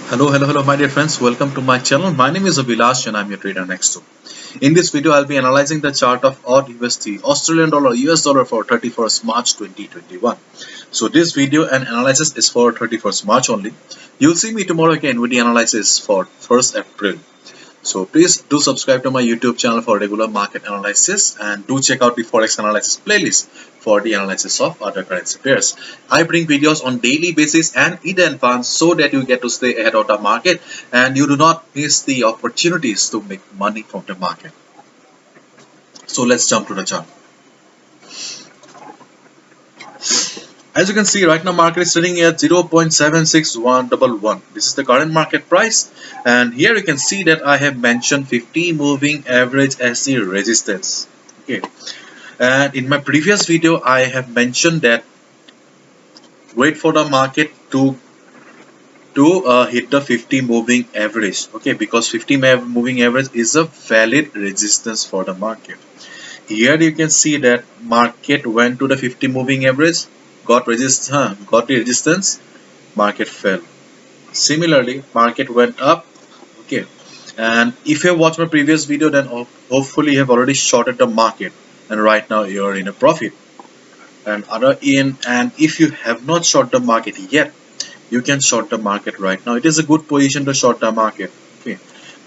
Hello, my dear friends. Welcome to my channel. My name is Abhilash and I'm your trader next to. In this video, I'll be analyzing the chart of AUD USD, Australian dollar, US dollar for 31st March 2021. So this video and analysis is for 31st March only. You'll see me tomorrow again with the analysis for 1st April. So please do subscribe to my YouTube channel for regular market analysis and do check out the Forex analysis playlist for the analysis of other currency pairs. I bring videos on daily basis and in advance so that you get to stay ahead of the market and you do not miss the opportunities to make money from the market. So let's jump to the chart. As you can see, right now market is trading at 0.76111. This is the current market price, and here you can see that I have mentioned 50 moving average as the resistance. Okay, and in my previous video I have mentioned that wait for the market to hit the 50 moving average. Okay, because 50 moving average is a valid resistance for the market. Here you can see that market went to the 50 moving average, got the resistance, market fell. Similarly, market went up. Okay, and if you have watched my previous video, then hopefully you have already shorted the market, and right now you are in a profit. And if you have not short the market yet, you can short the market right now. It is a good position to short the market. Okay,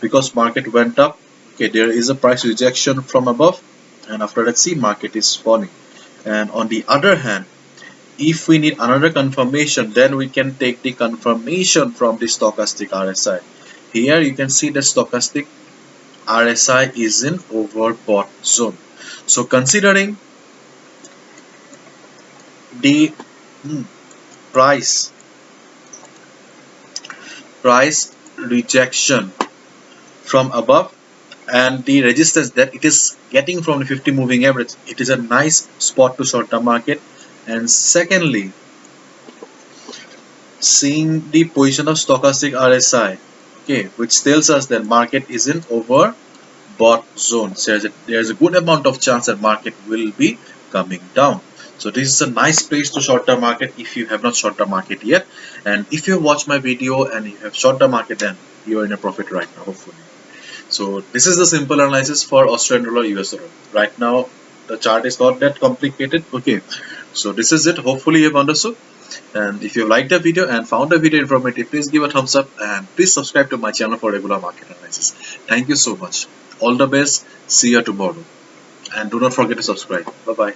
because market went up. Okay, there is a price rejection from above, and after that, see market is falling. And on the other hand, if we need another confirmation, then we can take the confirmation from the stochastic RSI. Here you can see the stochastic RSI is in overbought zone. So considering the price rejection from above and the resistance that it is getting from the 50 moving average, it is a nice spot to short the market. And secondly, seeing the position of stochastic RSI, okay, which tells us that market is in overbought zone. So there's a good amount of chance that market will be coming down. So this is a nice place to short the market if you have not short the market yet. And if you watch my video and you have short the market, then you are in a profit right now, hopefully. So this is the simple analysis for Australian dollar, US dollar. Right now, the chart is not that complicated. Okay, so this is it. Hopefully you have understood. And if you liked the video and found the video informative, please give a thumbs up and please subscribe to my channel for regular market analysis. Thank you so much. All the best. See you tomorrow. And do not forget to subscribe. Bye bye.